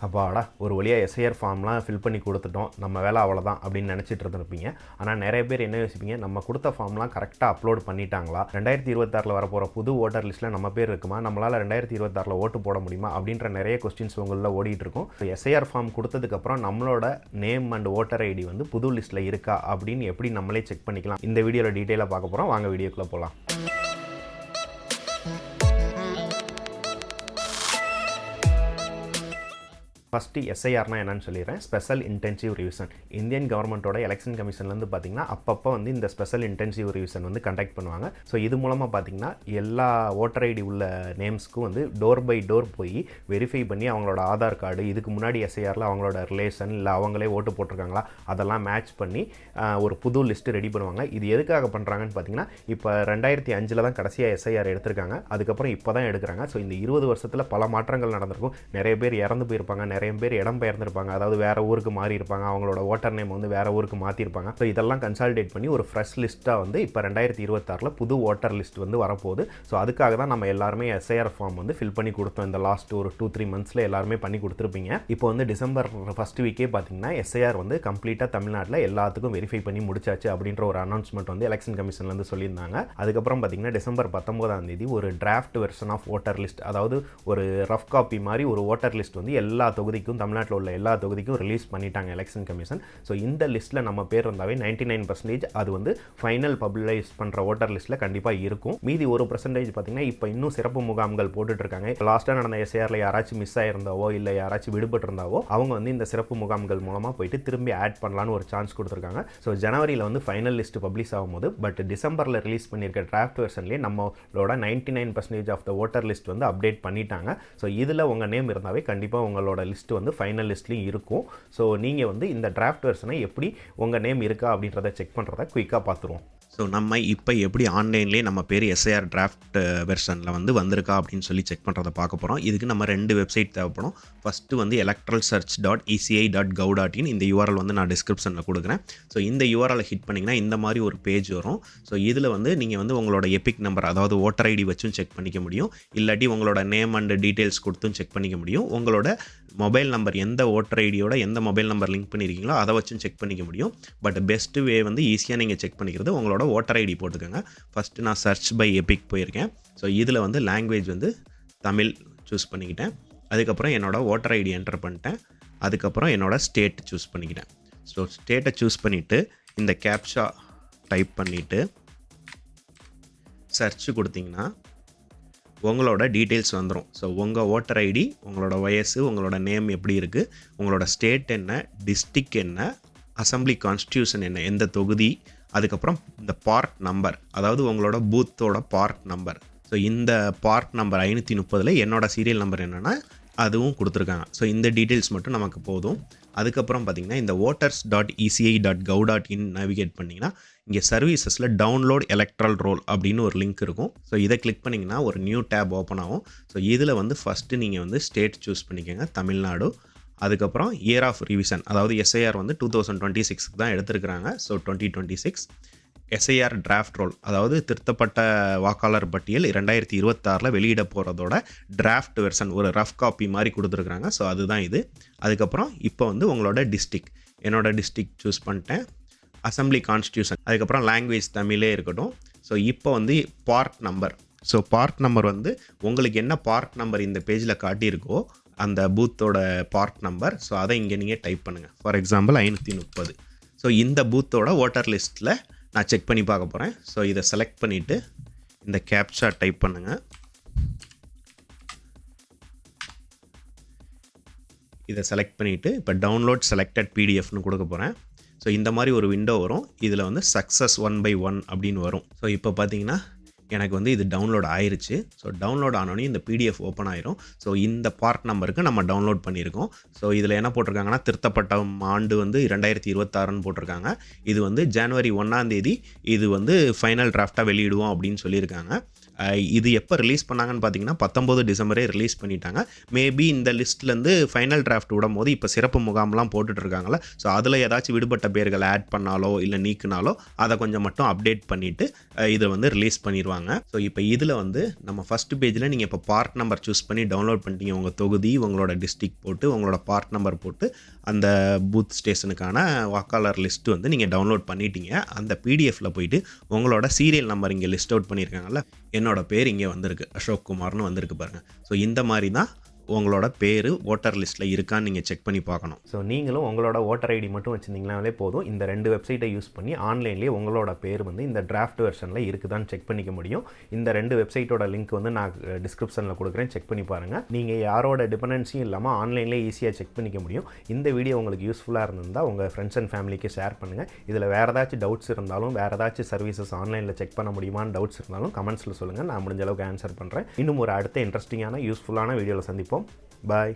அப்பாடா ஒரு வழியாக எஸ்ஐஆர் ஃபார்ம்லாம் ஃபில் பண்ணி கொடுத்துட்டோம், நம்ம வேலை அவ்வளோதான் அப்படின்னு நினச்சிட்டு இருந்திருப்பீங்க. ஆனால் நிறைய பேர் என்ன யோசிப்பீங்க, நம்ம கொடுத்த ஃபார்ம்லாம் கரெக்டாக அப்லோட் பண்ணிட்டாங்களா, 2026 வரப்போகிற புது ஓட்டர் லிஸ்ட்டில் நம்ம பேர் இருக்குமா, நம்மளால் 2026 ஓட்டு போட முடியுமா அப்படின்ற நிறைய கொஸ்டின்ஸ் உங்களில் ஓடிட்டு இருக்கும். எஸ்ஐஆர் ஃபார்ம் கொடுத்ததுக்கப்புறம் நம்மளோட நேம் அண்ட் ஓட்டர் ஐடி வந்து புது லிஸ்ட்டில் இருக்கா அப்படின்னு எப்படி நம்மளே செக் பண்ணிக்கலாம், இந்த வீடியோவில் டீட்டெயிலாக பார்க்க போகிறோம். வாங்க வீடியோக்குள்ளே போகலாம். ஃபஸ்ட்டு எஸ்ஐஆர்னா என்னன்னு சொல்லிடுறேன். Special intensive revision. இந்தியன் கவர்மெண்ட்டோட எலெக்ஷன் கமிஷன்லேருந்து பார்த்தீங்கன்னா அப்பப்போ வந்து இந்த ஸ்பெஷல் இன்டென்சிவ் ரிவிஷன் வந்து கண்டக்ட் பண்ணுவாங்க. ஸோ இது மூலமாக பார்த்தீங்கன்னா எல்லா ஓட்டர் ஐடி உள்ள நேம்ஸ்க்கும் வந்து டோர் பை டோர் போய் வெரிஃபை பண்ணி அவங்களோட ஆதார் கார்டு, இதுக்கு முன்னாடி எஸ்ஐஆரில் அவங்களோட ரிலேஷன் இல்லை அவங்களே ஓட்டு போட்டிருக்காங்களா அதெல்லாம் மேட்ச் பண்ணி ஒரு புது லிஸ்ட்டு ரெடி பண்ணுவாங்க. இது எதுக்காக பண்ணுறாங்கன்னு பார்த்தீங்கன்னா, இப்போ 2005 தான் கடைசியாக எஸ்ஐஆர் எடுத்திருக்காங்க, அதுக்கப்புறம் இப்போ தான் எடுக்கிறாங்க. ஸோ இந்த 20 வருஷத்தில் பல மாற்றங்கள் நடந்திருக்கும். நிறைய பேர் இறந்து போயிருப்பாங்க, நிறைய பேர் இடம் பெயர்ந்திருப்பாங்க, அதாவது வேறு ஊருக்கு மாறி இருப்பாங்க, அவங்களோட ஓட்டர் நேம் வந்து வேறு ஊருக்கு மாற்றிருப்பாங்க. ஸோ இதெல்லாம் கன்சாலிடேட் பண்ணி ஒரு ஃப்ரெஷ் லிஸ்ட்டாக வந்து இப்போ 2026 புது ஓட்டர் லிஸ்ட் வந்து வரப்போகுது. ஸோ அதுக்காக தான் நம்ம எல்லாருமே எஸ்ஐஆர் ஃபார்ம் வந்து ஃபில் பண்ணி கொடுத்தோம். இந்த லாஸ்ட் ஒரு 2-3 மந்த்ஸில் எல்லாருமே பண்ணி கொடுத்துருப்பீங்க. இப்போ வந்து டிசம்பர் ஃபர்ஸ்ட் வீக்கே பார்த்தீங்கன்னா எஸ்ஐஆர் வந்து கம்ப்ளீட்டாக தமிழ்நாட்டில் எல்லாத்துக்கும் வெரிஃபை பண்ணி முடிச்சாச்சு அப்படின்ற ஒரு அனௌன்ஸ்மெண்ட் வந்து எலெக்ஷன் கமிஷன்லேருந்து சொல்லியிருந்தாங்க. அதுக்கப்புறம் பார்த்தீங்கன்னா டிசம்பர் 19 ஒரு draft version of voter list, அதாவது ஒரு ரஃப் காப்பி மாதிரி ஒரு ஓட்டர் லிஸ்ட் வந்து எல்லா தொகுதிக்கும், தமிழ்நாட்டில் உள்ள எல்லா தொகுதிக்கும் ரிலீஸ் பண்ணிட்டாங்க எலெக்ஷன் கமிஷன். ஸோ இந்த லிஸ்ட்டில் நம்ம பேர் இருந்தாவே 99% அது வந்து ஃபைனல் பப்ளிஷ் பண்ணுற ஓட்டர் லிஸ்ட்டில் கண்டிப்பாக இருக்கும். மீதி 1% பார்த்தீங்கன்னா இப்போ இன்னும் சிறப்பு முகாம்கள் போட்டுட்டு இருக்காங்க. லாஸ்ட்டாக நடந்த எஸ்ஐஆரில் யாராச்சும் மிஸ் ஆயிருந்தாவோ இல்லை யாராச்சும் விடுபட்டு இருந்தாவோ அவங்க வந்து இந்த சிறப்பு முகாம்கள் மூலமாக போயிட்டு திரும்பி ஆட் பண்ணலான்னு ஒரு சான்ஸ் கொடுத்துருக்காங்க. ஸோ ஜனவரியில் வந்து ஃபைனல் லிஸ்ட் பப்ளிஷ் ஆகும்போது, பட் டிசம்பரில் ரிலீஸ் பண்ணியிருக்க டிராஃப்ட் வெர்ஷன்லேயே நம்மளோட 99% ஆஃப் த ஓட்டர் லிஸ்ட் வந்து அப்டேட் பண்ணிட்டாங்க. ஸோ இதில் உங்கள் நேம் இருந்தாவே கண்டிப்பாக உங்களோட லிஸ்ட் வந்து ஃபைனல் லிஸ்ட்லையும் இருக்கும். ஸோ நீங்கள் வந்து இந்த டிராஃப்ட் வெர்ஷனை எப்படி உங்கள் நேம் இருக்கா அப்படின்றத செக் பண்ணுறத குயிக்காக பார்த்துருவோம். ஸோ நம்ம இப்போ எப்படி ஆன்லைன்லேயே நம்ம பேர் எஸ்ஐஆர் டிராஃப்ட் வெர்ஷனில் வந்து வந்திருக்கா அப்படின்னு சொல்லி செக் பண்ணுறதை பார்க்க போகிறோம். இதுக்கு நம்ம 2 வெப்சைட் தேவைப்படும். ஃபஸ்ட்டு வந்து electoralsearch.eci.gov.in, இந்த URL வந்து நான் டிஸ்கிரிப்ஷனில் கொடுக்குறேன். ஸோ இந்த URL ஹிட் பண்ணிங்கன்னா இந்த மாதிரி ஒரு பேஜ் வரும். ஸோ இதில் வந்து நீங்கள் வந்து உங்களோட எபிக் நம்பர், அதாவது ஓட்டர் ஐடி வச்சும் செக் பண்ணிக்க முடியும், இல்லாட்டி உங்களோட நேம் அண்ட் டீட்டெயில்ஸ் கொடுத்தும் செக் பண்ணிக்க முடியும். உங்களோட மொபைல் நம்பர், எந்த ஓட்டர் ஐடியோட எந்த மொபைல் நம்பர் லிங்க் பண்ணியிருக்கீங்களோ அதை வச்சும் செக் பண்ணிக்க முடியும். பட் பெஸ்ட் வே வந்து ஈஸியாக நீங்கள் செக் பண்ணிக்கிறது உங்களோட ஓட்டர் ஐடி போட்டுக்கோங்க. ஃபஸ்ட்டு நான் சர்ச் பை எபிக் போயிருக்கேன். ஸோ இதில் வந்து லாங்குவேஜ் வந்து தமிழ் சூஸ் பண்ணிக்கிட்டேன். அதுக்கப்புறம் என்னோடய ஓட்டர் ஐடி என்டர் பண்ணிட்டேன். அதுக்கப்புறம் என்னோடய ஸ்டேட் சூஸ் பண்ணிக்கிட்டேன். ஸோ ஸ்டேட்டை சூஸ் பண்ணிவிட்டு இந்த கேப்ஷா டைப் பண்ணிவிட்டு சர்ச் கொடுத்தீங்கன்னா உங்களோட டீட்டெயில்ஸ் வந்துடும். ஸோ உங்கள் ஓட்டர் ஐடி, உங்களோட வயசு, உங்களோட நேம் எப்படி இருக்குது, உங்களோட ஸ்டேட் என்ன, டிஸ்ட்ரிக்ட் என்ன, அசம்பிளி கான்ஸ்டியூஷன் என்ன, எந்த தொகுதி, அதுக்கப்புறம் இந்த பார்ட் நம்பர், அதாவது உங்களோட பூத்தோட பார்ட் நம்பர். ஸோ இந்த பார்ட் நம்பர் 530 என்னோட சீரியல் நம்பர் என்னென்னா அதுவும் கொடுத்துருக்காங்க. ஸோ இந்த டீட்டெயில்ஸ் மட்டும் நமக்கு போதும். அதுக்கப்புறம் பார்த்திங்கன்னா இந்த voters.eci.gov.in நேவிகேட் பண்ணிங்கன்னா இங்கே சர்வீசஸில் டவுன்லோட் எலக்ட்ரல் ரோல் அப்படின்னு ஒரு லிங்க் இருக்கும். ஸோ இதை கிளிக் பண்ணிங்கன்னா ஒரு நியூ டேப் ஓப்பன் ஆகும். ஸோ இதில் வந்து ஃபஸ்ட்டு நீங்கள் வந்து ஸ்டேட் சூஸ் பண்ணிக்கோங்க, தமிழ்நாடு. அதுக்கப்புறம் இயர் ஆஃப் ரிவிஷன், அதாவது எஸ்ஐஆர் வந்து 2026 தான் எடுத்திருக்கிறாங்க. ஸோ 2026 எஸ்ஐஆர் டிராஃப்ட் ரோல், அதாவது திருத்தப்பட்ட வாக்காளர் பட்டியல் 2026 வெளியிட போகிறதோட டிராஃப்ட் வெர்ஷன், ஒரு ரஃப் காப்பி மாதிரி கொடுத்துருக்குறாங்க. ஸோ அதுதான் இது. அதுக்கப்புறம் இப்போ வந்து உங்களோட டிஸ்ட்ரிக்ட், என்னோடய டிஸ்ட்ரிக்ட் சூஸ் பண்ணிட்டேன். அசம்பிளி கான்ஸ்டியூஷன், அதுக்கப்புறம் லாங்குவேஜ் தமிழே இருக்கட்டும். ஸோ இப்போ வந்து part number. So part number வந்து உங்களுக்கு என்ன பார்ட் நம்பர் இந்த பேஜில் காட்டியிருக்கோ அந்த பூத்தோட பார்ட் நம்பர். ஸோ அதை இங்கே நீங்கள் டைப் பண்ணுங்கள். For example 530. ஸோ இந்த பூத்தோட ஓட்டர் லிஸ்ட்டில் நான் செக் பண்ணி பார்க்க போகிறேன். ஸோ இதை செலக்ட் பண்ணிவிட்டு இந்த கேப்சா டைப் பண்ணுங்கள். இதை செலக்ட் பண்ணிவிட்டு இப்போ டவுன்லோட் செலக்டட் பிடிஎஃப்னு கொடுக்க போகிறேன். ஸோ இந்த மாதிரி ஒரு விண்டோ வரும். இதில் வந்து சக்ஸஸ் 1/1 அப்படின்னு வரும். ஸோ இப்போ பார்த்தீங்கன்னா எனக்கு வந்து இது டவுன்லோட் ஆயிருச்சு. ஸோ டவுன்லோட் ஆனோடனே இந்த பிடிஎஃப் ஓப்பன் ஆயிரும். ஸோ இந்த பார்ட் நம்பருக்கு நம்ம டவுன்லோட் பண்ணியிருக்கோம். ஸோ இதில் என்ன போட்டிருக்காங்கன்னா திருத்தப்பட்ட ஆண்டு வந்து 2026 போட்டிருக்காங்க. இது வந்து ஜனவரி 1 இது வந்து ஃபைனல் டிராஃப்டாக வெளியிடுவோம் அப்படின்னு சொல்லியிருக்காங்க. இது எப்போ ரிலீஸ் பண்ணாங்கன்னு பார்த்தீங்கன்னா 19 டிசம்பரே ரிலீஸ் பண்ணிட்டாங்க. மேபி இந்த லிஸ்ட்லேருந்து ஃபைனல் டிராஃப்ட் விடும்போது இப்போ சிறப்பு முகாம்லாம் போட்டுட்ருக்காங்களே, ஸோ அதில் ஏதாச்சும் விடுபட்ட பேர்களை ஆட் பண்ணாலோ இல்லை நீக்கினாலோ அதை கொஞ்சம் மட்டும் அப்டேட் பண்ணிவிட்டு இதை வந்து ரிலீஸ் பண்ணிடுவாங்க. ஸோ இப்போ இதில் வந்து நம்ம ஃபஸ்ட் பேஜில் நீங்கள் இப்போ பார்ட் நம்பர் சூஸ் பண்ணி டவுன்லோட் பண்ணிட்டீங்க. உங்கள் தொகுதி, உங்களோட டிஸ்ட்ரிக்ட் போட்டு, உங்களோட பார்ட் நம்பர் போட்டு அந்த பூத் ஸ்டேஷனுக்கான வாக்காளர் லிஸ்ட்டு வந்து நீங்கள் டவுன்லோட் பண்ணிட்டீங்க. அந்த பிடிஎஃப்பில் போயிட்டு உங்களோட சீரியல் நம்பர் இங்கே லிஸ்ட் அவுட் பண்ணியிருக்காங்கல்ல, என்னோட பேர் இங்கே வந்திருக்கு, அசோக் குமார்னு வந்திருக்கு பாருங்கள். ஸோ இந்த மாதிரி தான் உங்களோட பேர் ஓட்டர் லிஸ்ட்டில் இருக்கான்னு நீங்கள் செக் பண்ணி பார்க்கணும். ஸோ நீங்களும் உங்களோட ஓட்டர் ஐடி மட்டும் வச்சுருந்தீங்கனாலே போதும். இந்த 2 வெப்சைட்டை யூஸ் பண்ணி ஆன்லைன்லேயே உங்களோட பேர் வந்து இந்த டிராஃப்ட் வெர்ஷனில் இருக்குதான்னு செக் பண்ணிக்க முடியும். இந்த 2 வெப்சைட்டோட லிங்க் வந்து நான் டிஸ்கிரிப்ஷனில் கொடுக்குறேன், செக் பண்ணி பாருங்கள். நீங்கள் யாரோட டிபெண்டன்சியும் இல்லாமல் ஆன்லைன்லேயே ஈஸியாக செக் பண்ணிக்க முடியும். இந்த வீடியோ உங்களுக்கு யூஸ்ஃபுல்லாக இருந்திருந்தால் உங்கள் ஃப்ரெண்ட்ஸ் அண்ட் ஃபேமிலிக்கு ஷேர் பண்ணுங்கள். இதில் வேறு ஏதாச்சும் டவுட்ஸ் இருந்தாலும், வேறு ஏதாச்சும் சர்வீசஸ் ஆன்லைனில் செக் பண்ண முடியுமான்னு டவுட்ஸ் இருந்தாலும் கமெண்ட்ஸில் சொல்லுங்கள், நான் முடிஞ்ச அளவுக்கு ஆன்சர் பண்ணுறேன். இன்னும் ஒரு அடுத்த இன்ட்ரெஸ்டிங்கான யூஸ்ஃபுல்லான வீடியோவில் சந்திப்போம். பாய்.